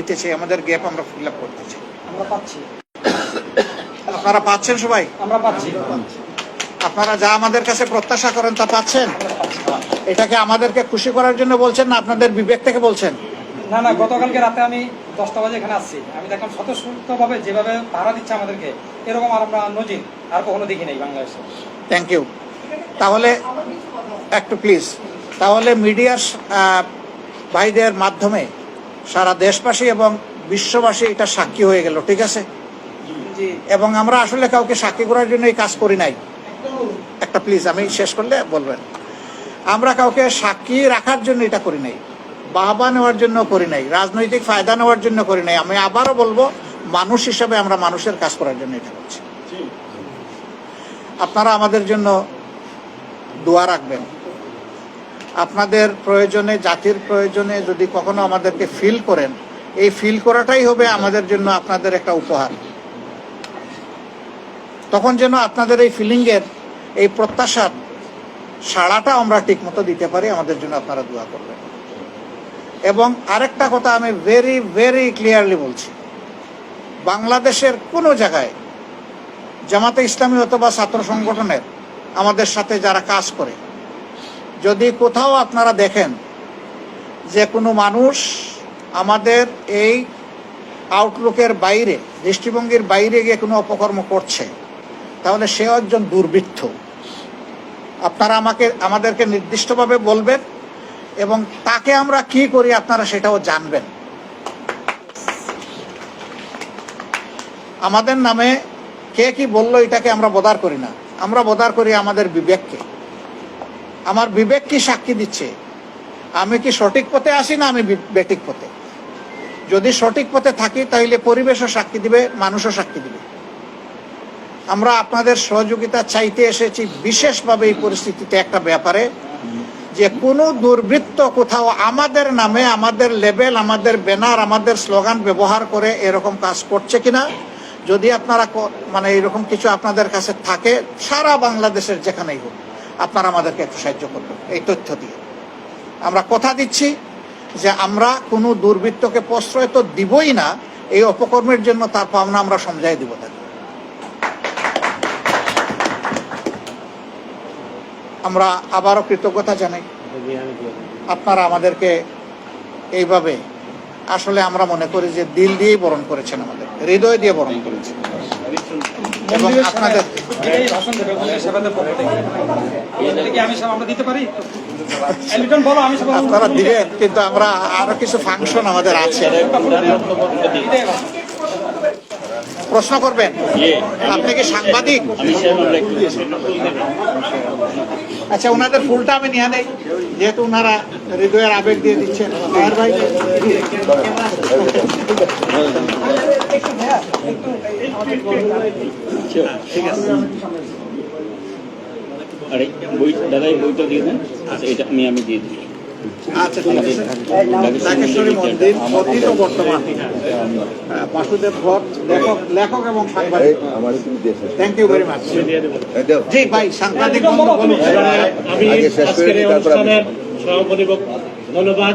দিতেছি, আমাদের গ্যাপ আমরা ফিল আপ করতেছি। আমরা পাচ্ছি, আপনারা পাচ্ছেন সবাই? আমরা পাচ্ছি। আপনারা যা আমাদের কাছে প্রত্যাশা করেন তা পাচ্ছেন? এটাকে আমাদেরকে খুশি করার জন্য বলছেন না আপনাদের বিবেক থেকে বলছেন? না না, গতকালকে রাতে আমি 10টা বাজে এখানে আসছি, আমি দেখলাম স্বতঃস্ফূর্তভাবে যেভাবে পাহারা দিচ্ছে আমাদেরকে, এরকম আর আমরা নজির আর কখনো দেখি নাই বাংলাদেশে। Thank you. তাহলে একটু প্লিজ, তাহলে মিডিয়ার ভাইদের মাধ্যমে সারা দেশবাসী এবং বিশ্ববাসী এটা সাক্ষী হয়ে গেল, ঠিক আছে? জি। এবং আমরা আসলে কাউকে সাক্ষী করার জন্য এই কাজ করি নাই। একটা প্লিজ, আমি শেষ করলে বলবেন। আমরা কাউকে সাক্ষী রাখার জন্য এটা করি নাই, বাহবা নেওয়ার জন্য করি নাই, রাজনৈতিক ফায়দা নেওয়ার জন্য করি নাই। আমি আবারও বলবো, মানুষ হিসাবে আমরা মানুষের কাজ করার জন্য এটা করছি। আপনারা আমাদের জন্য দোয়া রাখবেন। আপনাদের প্রয়োজনে, জাতির প্রয়োজনে যদি কখনো আমাদেরকে ফিল করেন, এই ফিল করাটাই হবে আমাদের জন্য আপনাদের একটা উপহার। তখন যেন আপনাদের এই ফিলিংয়ের, এই প্রত্যাশার সাড়াটা আমরা ঠিক মতো দিতে পারি, আমাদের জন্য আপনারা দোয়া করবেন। এবং আরেকটা কথা আমি ভেরি ভেরি ক্লিয়ারলি বলছি, বাংলাদেশের কোনো জায়গায় জামাতে ইসলামী অথবা ছাত্র সংগঠনের আমাদের সাথে যারা কাজ করে, যদি কোথাও আপনারা দেখেন যে কোনো মানুষ আমাদের এই আউটলুকের বাইরে, দৃষ্টিভঙ্গির বাইরে গিয়ে কোনো অপকর্ম করছে, তাহলে সে একজন দুর্বৃত্ত। আপনারা আমাদেরকে নির্দিষ্টভাবে বলবেন এবং তাকে আমরা কি করি আপনারা সেটাও জানবেন। আমাদের নামে কে কি বললো এটাকে আমরা বদার করি না, আমরা বদার করি আমাদের বিবেককে। আমার বিবেক কি সাক্ষী দিচ্ছে, আমি কি সঠিক পথে আসি না আমি বেঠিক পথে। যদি সঠিক পথে থাকি তাহলে পরিবেশও সাক্ষী দিবে, মানুষও সাক্ষী দিবে। আমরা আপনাদের সহযোগিতা চাইতে এসেছি বিশেষভাবে এই পরিস্থিতিতে একটা ব্যাপারে, যে কোনো দুর্বৃত্ত কোথাও আমাদের নামে, আমাদের লেবেল, আমাদের ব্যানার, আমাদের স্লোগান ব্যবহার করে এরকম কাজ করছে কিনা। যদি আপনারা মানে এরকম কিছু আপনাদের কাছে থাকে, সারা বাংলাদেশের যেখানেই হোক, আপনারা আমাদেরকে একটু সাহায্য করবেন এই তথ্য দিয়ে। আমরা কথা দিচ্ছি যে আমরা কোনো দুর্বৃত্তকে প্রশ্রয় তো দিবই না, এই অপকর্মের জন্য তার পাওনা আমরা সমঝাই দিব তাকে। আমরা আবারও কৃতজ্ঞতা জানাই, আপনারা আমাদেরকে এইভাবে, আসলে আমরা মনে করি যে দিল দিয়েই বরণ করেছেন, আমাদের হৃদয় দিয়ে বরণ করেছেন। এবং আপনাদের আপনারা দিবেন, কিন্তু আমরা আরো কিছু ফাংশন আমাদের আছে। প্রশ্ন করবেন? আপনি কি সাংবাদিক? আচ্ছা, ওনাদের ফুলটা আমি নিয়ে নেই, যেহেতু ওনারা হৃদয়ের আবেগ দিয়ে দিচ্ছেন। ভাই ঠিক আছে, আরে বই দাদাই বইটা দিয়ে দেন। আচ্ছা, এটা আমি দিয়ে দিই। আচ্ছা, ঠিক আছে। ঢাকেশ্বরী মন্দির অতীত বর্তমান, বাসুদেব ভট্ট, লেখক এবং সাংবাদিক। Thank you very much. জি ভাই, সাংবাদিক বলুন। আমি আজকের এই অনুষ্ঠানের সভাপতি, ধন্যবাদ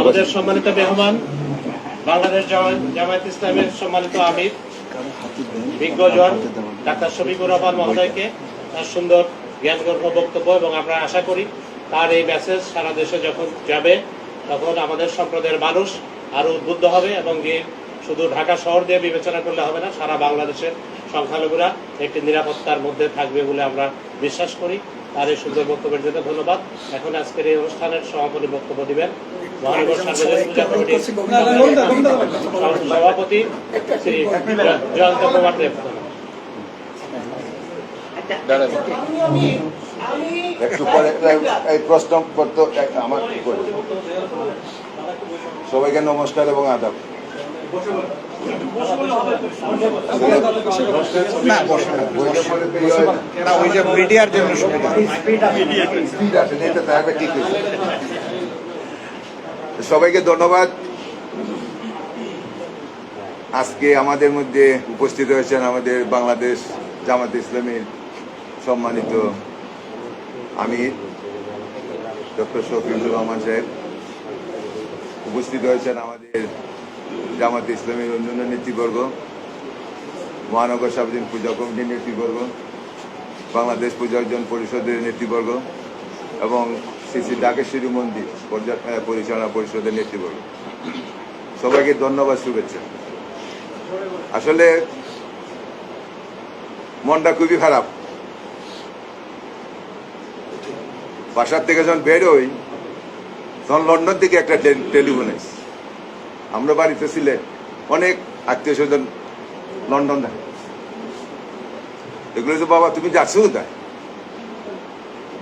আমাদের সম্মানিত মেহমান, বাংলাদেশ জামায়াত ইসলামের সম্মানিত আমির বিজ্ঞজন ডাক্তার শফিকুর রহমান মহোদয়কে, তার সুন্দর জ্ঞানগর্ভ বক্তব্য, এবং আমরা আশা করি তার এই মেসেজ সারা দেশে যখন যাবে তখন আমাদের সম্প্রদায়ের মানুষ আরো উদ্বুদ্ধ হবে, এবং যে শুধু ঢাকা শহর দিয়ে বিবেচনা করলে হবে না, সারা বাংলাদেশের সংখ্যালঘুরা একটি নিরাপত্তার মধ্যে থাকবে বলে আমরা বিশ্বাস করি। তার এই সুন্দর বক্তব্যের জন্য ধন্যবাদ। এখন আজকের এই অনুষ্ঠানের সভাপতি বক্তব্য দিবেন মহানগর সার্বজনীন পূজা কমিটির সভাপতি শ্রী জয়ন্ত কুমার দেব। একটু পরে এই প্রশ্ন করতে আমার সবাইকে নমস্কার এবং আদাব। মিডিয়ার জন্য সবাইকে ধন্যবাদ। আজকে আমাদের মধ্যে উপস্থিত হয়েছেন আমাদের বাংলাদেশ জামাত ইসলামীর সম্মানিত আমির ডক্টর শফিকুর রহমান সাহেব, উপস্থিত হয়েছেন আমাদের জামাত ইসলামী ইউনিয়নের নেতৃবর্গ, মহানগর সার্বজনীন পূজা কমিটির নেতৃবর্গ, বাংলাদেশ পূজা অর্জন পরিষদের নেতৃবর্গ এবং শ্রী শ্রী ঢাকেশ্বরী মন্দির পরিচালনা পরিষদের নেতৃবর্গ, সবাইকে ধন্যবাদ, শুভেচ্ছা। আসলে মনটা খুবই খারাপ। বাসার থেকে যখন বের হই তখন লন্ডন থেকে একটা টেলিফোন এসে, আমরা বাড়িতে ছিলে অনেক আত্মীয় স্বজন লন্ডন থাকে, এগুলো তো বাবা তুমি যাচ্ছ কোথায়?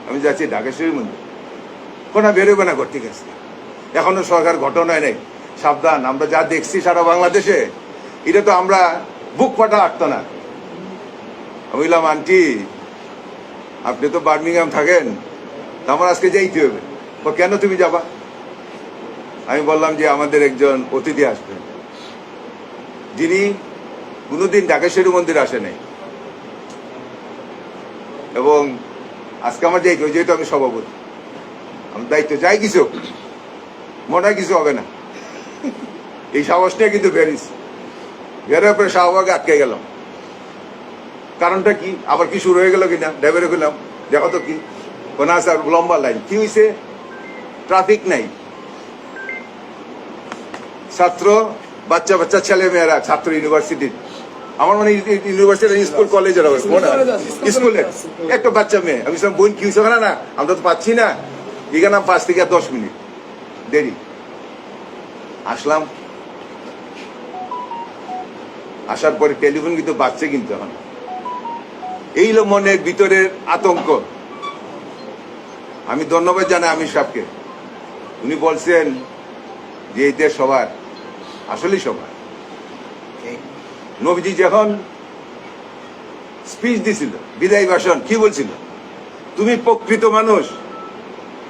আমি যাচ্ছি ঢাকেশ্বরী মন্দির। কোনো বেরোবে না ঘর থেকে আসছে, এখনো সরকার ঘটনায় নেই, সাবধান। আমরা যা দেখছি সারা বাংলাদেশে, এটা তো আমরা বুক ফাটা লাগতো না। আমি বললাম আন্টি আপনি তো বার্মিংহাম থাকেন, তা আমার আজকে যাইতে হবে। কেন তুমি যাবা? আমি বললাম যে আমাদের একজন অতিথি আসবেন, যিনি কোনোদিন ঢাকেশ্বরী মন্দির আসে নাই, এবং আজকে আমার যাইতে হবে, যেহেতু আমি সভাপতি, আমার দায়িত্ব, যাই কিছু মনে হয় কিছু হবে না। এই সাহসটা কিন্তু বেরিয়েছি, বেরোয় পরে শাহবাগে আটকে গেলাম। কারণটা কি, আবার কি শুরু হয়ে গেল কিনা, ড্রাইভারে গেলাম, দেখো তো কি কোন আছে, আর লম্বা লাইন। কি হয়েছে? ট্রাফিক নাই, ছাত্র বাচ্চা বাচ্চা ছেলে মেয়েরা, ছাত্র ইউনিভার্সিটির, আমার মানে ইউনিভার্সিটি স্কুল কলেজের স্কুলের একটা বাচ্চা মেয়ে। আমি বোন কি হয়েছে না, আমরা তো পাচ্ছি না, এখানে 5 থেকে 10 মিনিট দেরি। আসলাম, আসার পরে টেলিফোন কিন্তু বাচ্চা কিন্তু এখন এই মনের ভিতরের আতঙ্ক। আমি ধন্যবাদ জানাই আমির সাহেবকে, উনি বলছেন যে এই দেশ সবার, আসলেই সবার। নবীজি যখন স্পিচ দিছিল, বিদায় ভাষণ, কি বলছিল? তুমি প্রকৃত মানুষ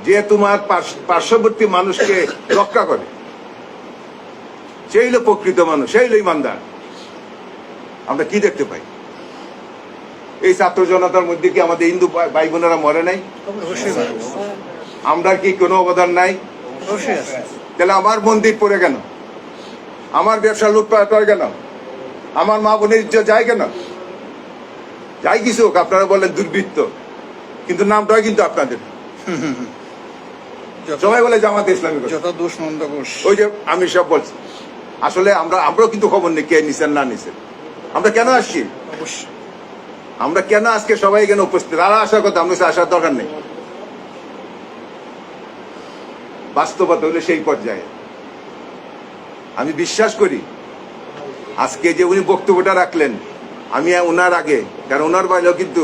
যে তোমার পার্শ্ববর্তী মানুষকে রক্ষা করে, সেই হলো প্রকৃত মানুষ, সেই হলো ইমানদার। আমরা কি দেখতে পাই? এই ছাত্র জনতার মধ্যে কি আমাদের হিন্দু ভাই বোনেরা মরে নাই? আমরা কি কোনো অবদান নাই? তাহলে আমার মন্দির পড়ে কেন? আমার ব্যবসা লুটপাট হয় কেন? আমার মা বোনের ইজ্জত যায় কেন? যাই কিছু হোক, আপনারা বলেন দুর্বৃত্ত, কিন্তু নামটাই কিন্তু আপনাদের। সবাই বলে জামাত ইসলামী, যত দোষ মন্দ ঘোষ। ওই যে আমি সব বলছি, আসলে আমরাও কিন্তু খবর নেই কে নিছেন না নিছেন। আমরা কেন আসছি? আমরা কেন আজকে সবাই এখানে উপস্থিত? আর আসার কথা, আমরা আসার দরকার নেই। বাস্তবতা হলে সেই পর্যায়ে আমি বিশ্বাস করি আজকে যে উনি বক্তব্যটা রাখলেন, আমি ওনার আগে, কারণ ওনার বাইরেও কিন্তু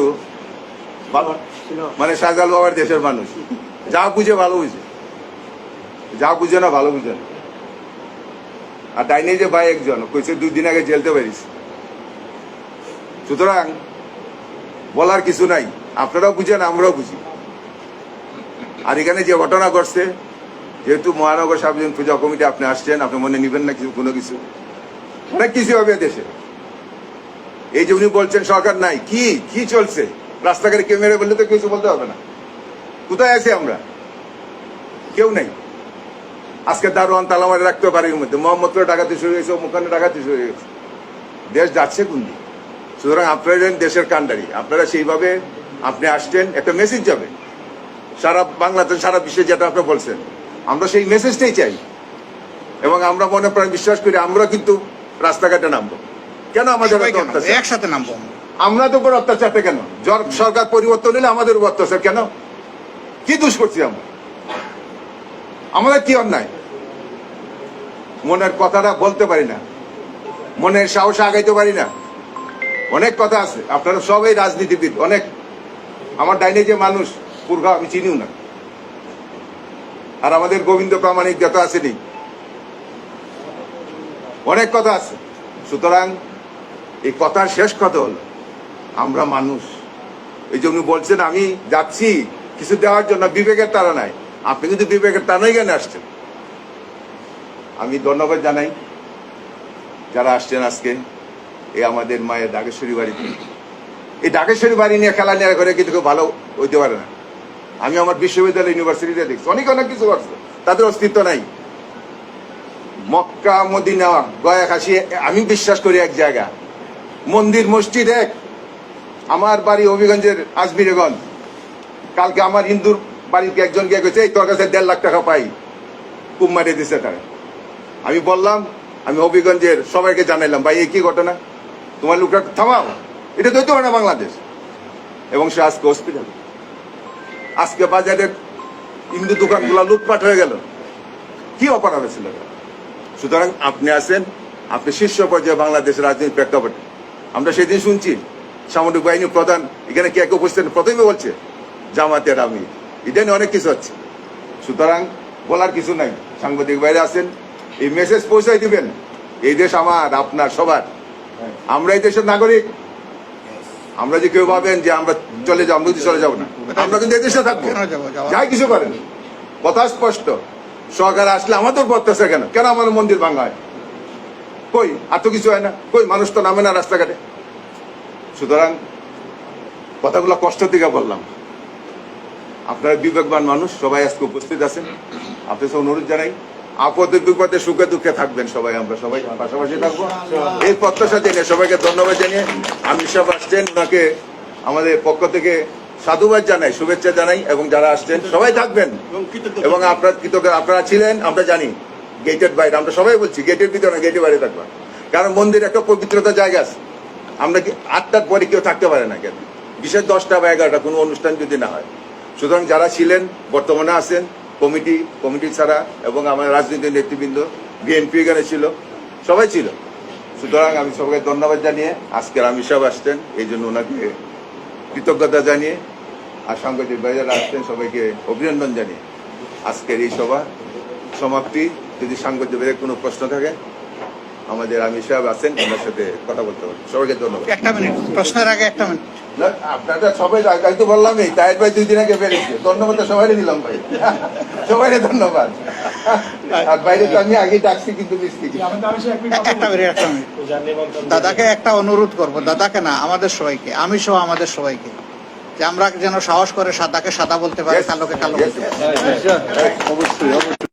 মানে শাহজাল বাবার দেশের মানুষ, যা বুঝে ভালো বুঝে, যা বুঝে না ভালো বুঝে না। আর ডাইনে যে ভাই একজন কইছে 2 দিন আগে জেলতে পারিস। সুতরাং বলার কিছু নাই, আপনারাও বুঝেন, আমরাও বুঝি। আর এখানে যে ঘটনা ঘটছে, যেহেতু মহানগর সার্বজনীন পূজা কমিটি আপনি আসছেন, আপনি মনে নিবেন না কিছু, কোনো কিছু, অনেক কিছু হবে দেশে। এই যে উনি বলছেন সরকার নাই, কি কি চলছে? রাস্তাঘাটে কেউ মেরে বললে তো কিছু বলতে হবে না। কোথায় আছি আমরা? কেউ নেই। আজকে দারোয়ান তালা মারে রাখতে পারি, মধ্যে মোহাম্মদপুরে ডাকাতি শুরু হয়েছে, মুখানে ডাকাতি শুরু হয়েছে, দেশ যাচ্ছে কোন দিকে? সুতরাং আপনারা দেশের কান্ডারি, আপনারা সেইভাবে আপনি আসছেন, একটা মেসেজ যাবে সারা বাংলাদেশ, সারা বিশ্বে, যেটা আপনি বলছেন, আমরা সেই মেসেজটাই চাই। এবং আমরা মনে প্রাণ বিশ্বাস করি আমরা কিন্তু রাস্তাঘাটে নামবো। কেন আমাদের একসাথে নামবো? আমরা তো উপর অত্যাচারটা কেন? সরকার পরিবর্তন হলে আমাদের উপর অত্যাচার কেন? কি দোষ করছি আমরা? আমাদের কি অন্যায়? মনের কথাটা বলতে পারি না, মনের সাহস আগাইতে পারি না। অনেক কথা আছে, আপনারা সবাই রাজনীতিবিদ, অনেক। আমার ডাইনে যে মানুষ পূর্বা আমি চিনিও না, আর আমাদের গোবিন্দ প্রামাণিক যত আসেনি, অনেক কথা আছে। সুতরাং এই কথার শেষ কথা হলো আমরা মানুষ। এই যে উনি বলছেন আমি যাচ্ছি কিছু দেওয়ার জন্য, বিবেকের তারা নাই। আপনি কিন্তু বিবেকের টানাই জ্ঞানে আসছেন। আমি ধন্যবাদ জানাই যারা আসছেন আজকে এই আমাদের মায়ের ঢাকেশ্বরী বাড়িতে। এই ঢাকেশ্বরী বাড়ি নিয়ে খেলা নেওয়া করে কিন্তু ভালো হইতে পারে না। আমি আমার বিশ্ববিদ্যালয় ইউনিভার্সিটিতে দেখছি অনেক অনেক কিছু করছে, তাদের অস্তিত্ব নাই। মক্কা মদিনা গয়া খাসি আমি বিশ্বাস করি এক জায়গা, মন্দির মসজিদ এক। আমার বাড়ি হবিগঞ্জের আজমিরগঞ্জ। কালকে আমার হিন্দুর বাড়িতে একজন গিয়ে গেছে, এই তোর কাছে 1.5 লাখ টাকা পাই, কুম মারিয়ে দিছে তারা। আমি বললাম, আমি হবিগঞ্জের সবাইকে জানাইলাম, ভাই এই কি ঘটনা, তোমার লোকটা থামাও, এটা তো হইতে পারে না বাংলাদেশ। এবং সে আজকে হসপিটাল। আজকে বাজারের হিন্দু দোকানগুলো লুটপাট হয়ে গেল, কি অপরাধ ছিল? সুতরাং আপনি আছেন, আপনি শীর্ষ পর্যায়ে বাংলাদেশের রাজনীতির প্রেক্ষাপটে। আমরা সেদিন শুনছি সামরিক বাহিনী প্রধান এখানে কে কে উপস্থিত, প্রথমে বলছে জামাতের আমি, এটা নিয়ে অনেক কিছু হচ্ছে। সুতরাং বলার কিছু নাই, সাংবাদিক বাইরে আছেন, এই মেসেজ পৌঁছাই দিবেন, এই দেশ আমার আপনার সবার, আমরা এই দেশের নাগরিক। আমরা যে কেউ ভাবেন যে আমরা চলে যাবো, আমরা চলে যাবো না, আমরা কিন্তু এই দেশে থাকবো, যাই কিছু করেন। কথা স্পষ্ট, সরকার আসলে আমাদের পড়তেছে কেন, কেন আমার মন্দির ভাঙা হয়, কই আর তো কিছু হয় না, কই মানুষ তো নামে না রাস্তাঘাটে। সুতরাং কথাগুলো কষ্ট থেকে বললাম। আপনারা বিবেকবান মানুষ, সবাই আজকে উপস্থিত আছেন, আপনার সাথে অনুরোধ জানাই, আপদে বিপদে সুখে দুঃখে থাকবেন সবাই, আমরা সবাই পাশাপাশি থাকবো, এই প্রত্যাশা জানিয়ে সবাইকে ধন্যবাদ জানিয়ে, আমির সাহেব আসছেন, ওনাকে আমাদের পক্ষ থেকে সাধুবাদ জানাই, শুভেচ্ছা জানাই, এবং যারা আসছেন সবাই থাকবেন এবং আপনার কৃতজ্ঞ, আপনারা ছিলেন আমরা জানি, গেটের বাইরে, আমরা সবাই বলছি গেটের ভিতরে না, গেটের বাইরে থাকবেন, কারণ মন্দির একটা পবিত্রতা জায়গা আছে। আমরা কি 8টার পরে কেউ থাকতে পারে না কেন, বিশেষ 10টা বা 11টা কোনো অনুষ্ঠান যদি না হয়। সুতরাং যারা ছিলেন, বর্তমানে আছেন, কমিটি ছাড়া, এবং আমার রাজনৈতিক নেতৃবৃন্দ, বিএনপি এখানে ছিল, সবাই ছিল। সুতরাং আমি সবাইকে ধন্যবাদ জানিয়ে, আজকের আমির সাহেব আসতেন এই জন্য ওনাকে কৃতজ্ঞতা জানিয়ে, আর সাংবাদিক ভাইরা আসতেন, সবাইকে অভিনন্দন জানিয়ে আজকের এই সভা সমাপ্তি। যদি সাংবাদিক ভাইয়ের কোনো প্রশ্ন থাকে, আমাদের আমির সাহেব আছেন, ওনার সাথে কথা বলতে পারেন। সবাইকে ধন্যবাদ। একটা মিনিট, প্রশ্নের আগে একটা মিনিট। না, আপনারা সবাই আগে তো বললামই, তাহের ভাই 2 দিন আগে বেরিয়েছে, ধন্যবাদ সবাই দিলাম ভাই, সবাই ধন্যবাদ। আর বাইরে তো আমি আগে ডাকছি, কিন্তু মিস্ত্রি একটা মিনিট। দাদাকে একটা অনুরোধ করব, দাদাকে না, আমাদের সবাইকে, আমি সহ আমাদের সবাইকে, যে আমরা যেন সাহস করে সাদাকে সাদা বলতে পারি, কালোকে কালো বলতে পারি। অবশ্যই।